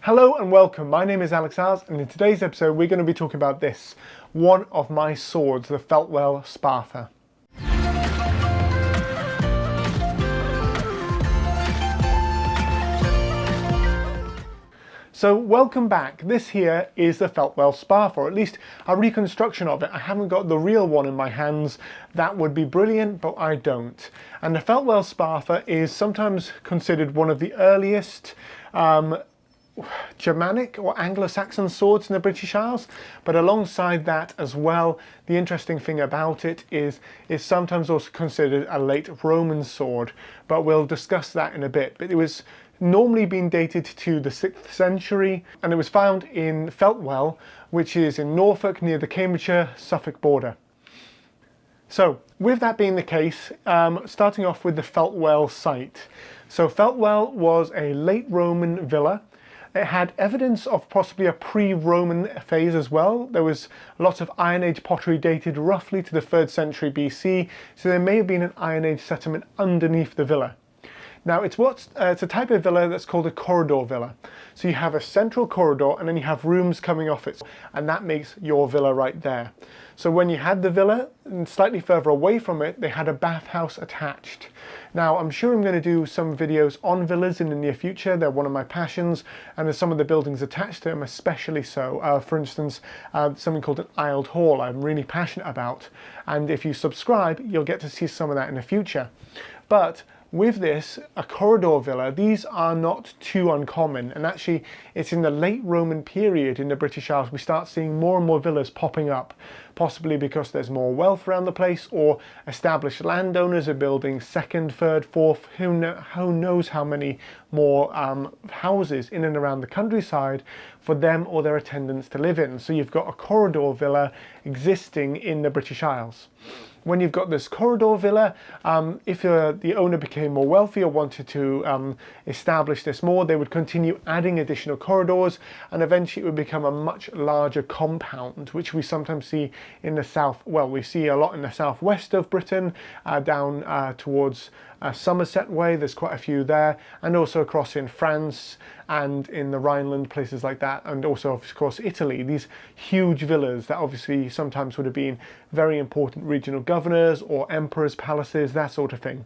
Hello and welcome, my name is Alex and in today's episode we're going to be talking about this, one of my swords, the Feltwell Spatha. So welcome back. This here is the Feltwell Spatha, or at least a reconstruction of it. I haven't got the real one in my hands. That would be brilliant, but I don't. And the Feltwell Spatha is sometimes considered one of the earliest Germanic or Anglo-Saxon swords in the British Isles, but alongside that as well, the interesting thing about it is it's sometimes also considered a late Roman sword, but we'll discuss that in a bit. But it was normally being dated to the 6th century, and it was found in Feltwell, which is in Norfolk near the Cambridgeshire-Suffolk border. So with that being the case, starting off with the Feltwell site. So Feltwell was a late Roman villa. It had evidence of possibly a pre-Roman phase as well. There was lots of Iron Age pottery dated roughly to the 3rd century BC, so there may have been an Iron Age settlement underneath the villa. Now it's a type of villa that's called a corridor villa. So you have a central corridor and then you have rooms coming off it, and that makes your villa right there. So when you had the villa, and slightly further away from it, they had a bathhouse attached. Now I'm sure I'm going to do some videos on villas in the near future. They're one of my passions, and there's some of the buildings attached to them especially so. For instance, something called an aisled hall I'm really passionate about, and if you subscribe you'll get to see some of that in the future. But with this, a corridor villa, these are not too uncommon, and actually it's in the late Roman period in the British Isles we start seeing more and more villas popping up, possibly because there's more wealth around the place, or established landowners are building second, third, fourth, who knows how many more houses in and around the countryside for them or their attendants to live in. So you've got a corridor villa existing in the British Isles. When you've got this corridor villa, if the owner became more wealthy or wanted to establish this more, they would continue adding additional corridors, and eventually it would become a much larger compound, which we sometimes see in the south. Well, we see a lot in the southwest of Britain, down towards Somerset way. There's quite a few there, and also across in France and in the Rhineland, places like that, and also of course Italy. These huge villas that obviously sometimes would have been very important regional governors or emperors' palaces, that sort of thing.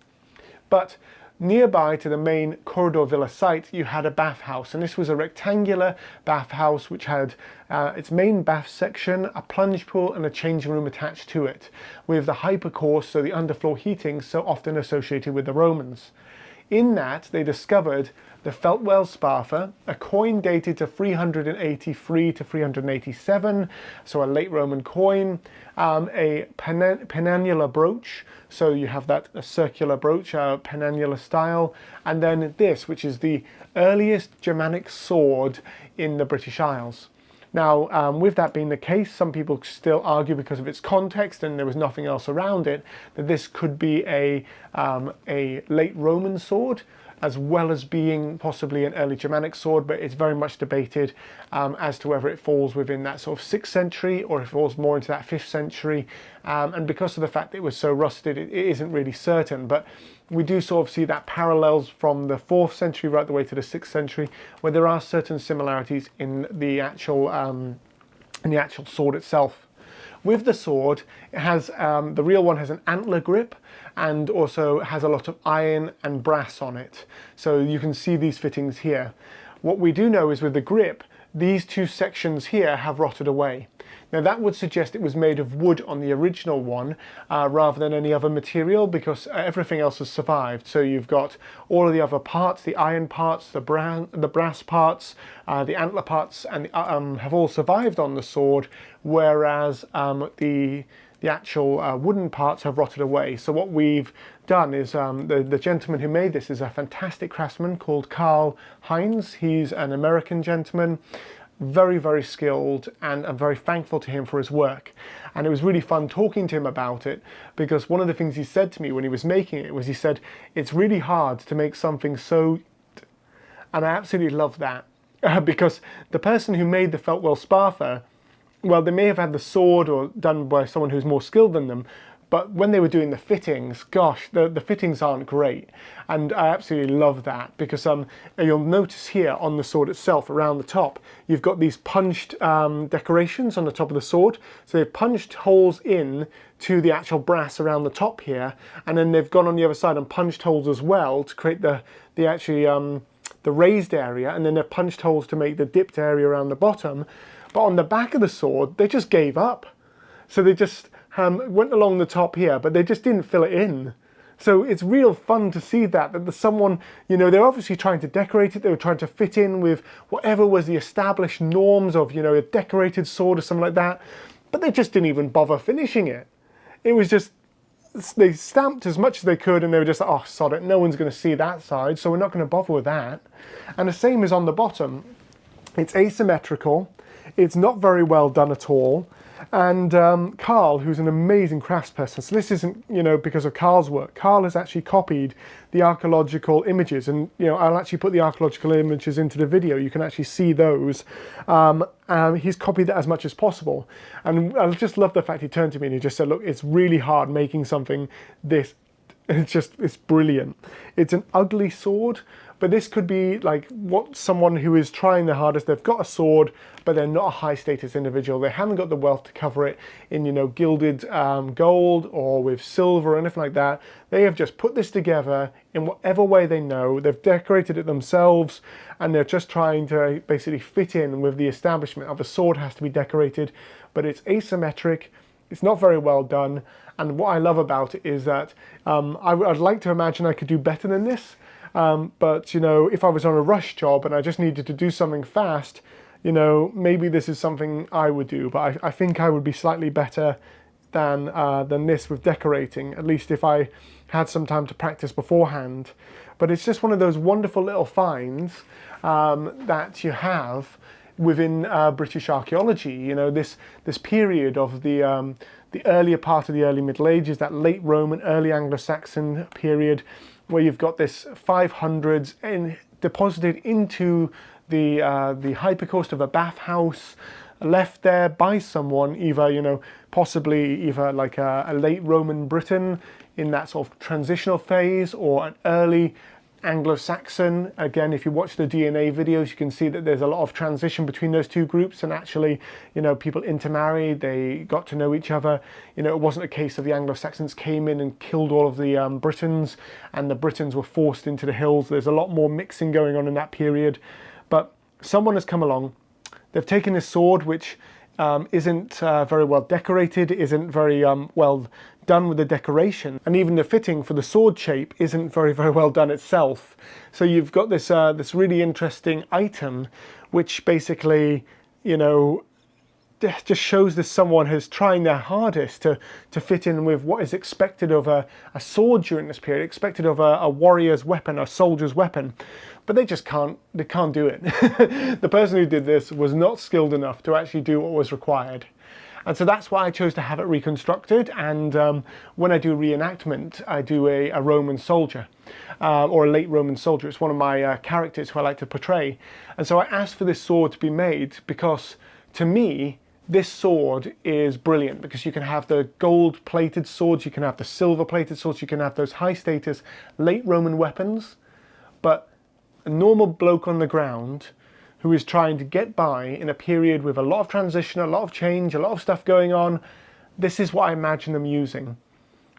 But nearby to the main corridor villa site you had a bathhouse, and this was a rectangular bathhouse which had its main bath section, a plunge pool and a changing room attached to it, with the hypercourse, so the underfloor heating, so often associated with the Romans. In that they discovered the Feltwell Spatha, a coin dated to 383 to 387, so a late Roman coin, a penannular brooch, so you have that circular brooch, penannular style, and then this, which is the earliest Germanic sword in the British Isles. Now, with that being the case, some people still argue, because of its context and there was nothing else around it, that this could be a late Roman sword, as well as being possibly an early Germanic sword, but it's very much debated as to whether it falls within that sort of 6th century or if it falls more into that 5th century. And because of the fact that it was so rusted, it isn't really certain, but we do sort of see that parallels from the 4th century right the way to the 6th century, where there are certain similarities in the actual sword itself. With the sword, it has the real one has an antler grip, and also has a lot of iron and brass on it. So you can see these fittings here. What we do know is with the grip, these two sections here have rotted away. Now that would suggest it was made of wood on the original one rather than any other material, because everything else has survived. So you've got all of the other parts, the iron parts, the brass parts, the antler parts, and have all survived on the sword, whereas the actual wooden parts have rotted away. So what we've done is, the gentleman who made this is a fantastic craftsman called Karl Heinz. He's an American gentleman, very, very skilled, and I'm very thankful to him for his work. And it was really fun talking to him about it, because one of the things he said to me when he was making it was, he said, it's really hard to make something so, and I absolutely love that, because the person who made the Feltwell Spatha, well, they may have had the sword or done by someone who's more skilled than them, But when they were doing the fittings, gosh, the fittings aren't great. And I absolutely love that, because you'll notice here on the sword itself, around the top, you've got these punched decorations on the top of the sword. So they've punched holes in to the actual brass around the top here, and then they've gone on the other side and punched holes as well to create the raised area, and then they've punched holes to make the dipped area around the bottom. But on the back of the sword, they just gave up. So they just went along the top here, but they just didn't fill it in. So it's real fun to see that there's someone, you know, they're obviously trying to decorate it. They were trying to fit in with whatever was the established norms of, you know, a decorated sword or something like that. But they just didn't even bother finishing it. It was just, they stamped as much as they could, and they were just like, oh, sod it, no one's going to see that side, so we're not going to bother with that. And the same is on the bottom. It's asymmetrical. It's not very well done at all. And Karl, who's an amazing craftsperson, so this isn't, you know, because of Karl's work. Karl has actually copied the archaeological images, and, you know, I'll actually put the archaeological images into the video. You can actually see those. He's copied that as much as possible. And I just love the fact he turned to me and he just said, look, it's really hard making something this. It's brilliant. It's an ugly sword, but this could be like what someone who is trying their hardest, they've got a sword, but they're not a high status individual. They haven't got the wealth to cover it in, you know, gilded gold or with silver or anything like that. They have just put this together in whatever way they know. They've decorated it themselves, and they're just trying to basically fit in with the establishment of a sword has to be decorated, but it's asymmetric. It's not very well done. And what I love about it is that I'd like to imagine I could do better than this. But, you know, if I was on a rush job and I just needed to do something fast, you know, maybe this is something I would do. But I think I would be slightly better than this with decorating, at least if I had some time to practice beforehand. But it's just one of those wonderful little finds that you have within British archaeology. You know, this period of the earlier part of the early Middle Ages, that late Roman, early Anglo-Saxon period, where you've got this 500s deposited into the hypocaust of a bathhouse, left there by someone, either, you know, possibly either like a late Roman Briton in that sort of transitional phase, or an early Anglo-Saxon. Again, if you watch the DNA videos, you can see that there's a lot of transition between those two groups, and actually, you know, people intermarried, they got to know each other. You know, it wasn't a case of the Anglo-Saxons came in and killed all of the Britons, and the Britons were forced into the hills. There's a lot more mixing going on in that period. But someone has come along, they've taken this sword, which isn't very well decorated, isn't very well done with the decoration, and even the fitting for the sword shape isn't very well done itself. So you've got this this really interesting item, which basically, you know, just shows that someone who's trying their hardest to fit in with what is expected of a sword during this period, expected of a warrior's weapon, a soldier's weapon. But they just can't do it. The person who did this was not skilled enough to actually do what was required. And so that's why I chose to have it reconstructed. And when I do reenactment, I do a Roman soldier, or a late Roman soldier. It's one of my characters who I like to portray. And so I asked for this sword to be made because, to me, this sword is brilliant, because you can have the gold-plated swords, you can have the silver-plated swords, you can have those high-status late Roman weapons, but a normal bloke on the ground who is trying to get by in a period with a lot of transition, a lot of change, a lot of stuff going on, this is what I imagine them using.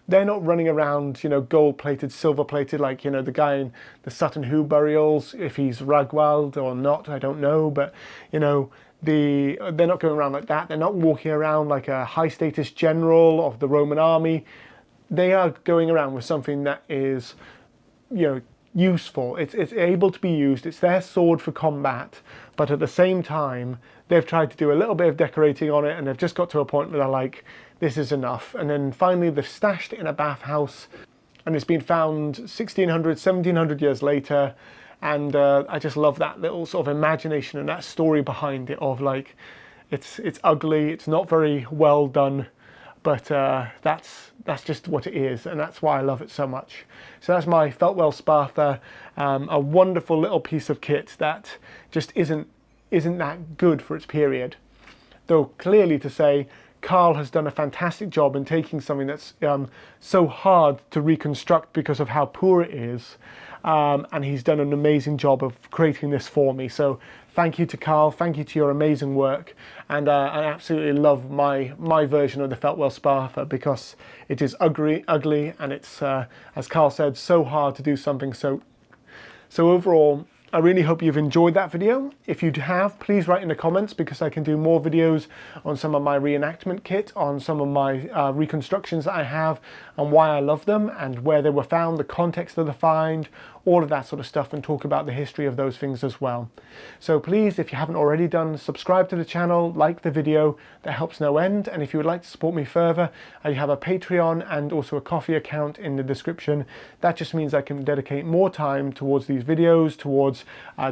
They're not running around, you know, gold-plated, silver-plated, like, you know, the guy in the Sutton Hoo burials, if he's Ragwald or not, I don't know, but, you know, they're not going around like that. They're not walking around like a high-status general of the Roman army. They are going around with something that is, you know, useful. It's able to be used. It's their sword for combat, but at the same time, they've tried to do a little bit of decorating on it, and they've just got to a point where they're like, this is enough. And then finally, they've stashed it in a bathhouse, and it's been found 1600, 1700 years later. And I just love that little sort of imagination and that story behind it of like, it's ugly, it's not very well done, but that's just what it is, and that's why I love it so much. So that's my Feltwell Spatha, a wonderful little piece of kit that just isn't that good for its period. Though clearly to say, Karl has done a fantastic job in taking something that's so hard to reconstruct because of how poor it is, and he's done an amazing job of creating this for me. So thank you to Karl, thank you to your amazing work, and I absolutely love my version of the Feltwell Spatha because it is ugly, and it's, as Karl said, so hard to do something so overall, I really hope you've enjoyed that video. If you have, please write in the comments, because I can do more videos on some of my reenactment kit, on some of my reconstructions that I have, and why I love them, and where they were found, the context of the find, all of that sort of stuff, and talk about the history of those things as well. So please, if you haven't already done, subscribe to the channel, like the video, that helps no end. And if you would like to support me further, I have a Patreon and also a Ko-fi account in the description. That just means I can dedicate more time towards these videos, towards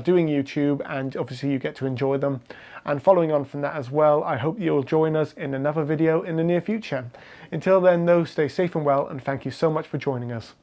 doing YouTube, and obviously you get to enjoy them. And following on from that as well, I hope you'll join us in another video in the near future. Until then though, stay safe and well, and thank you so much for joining us.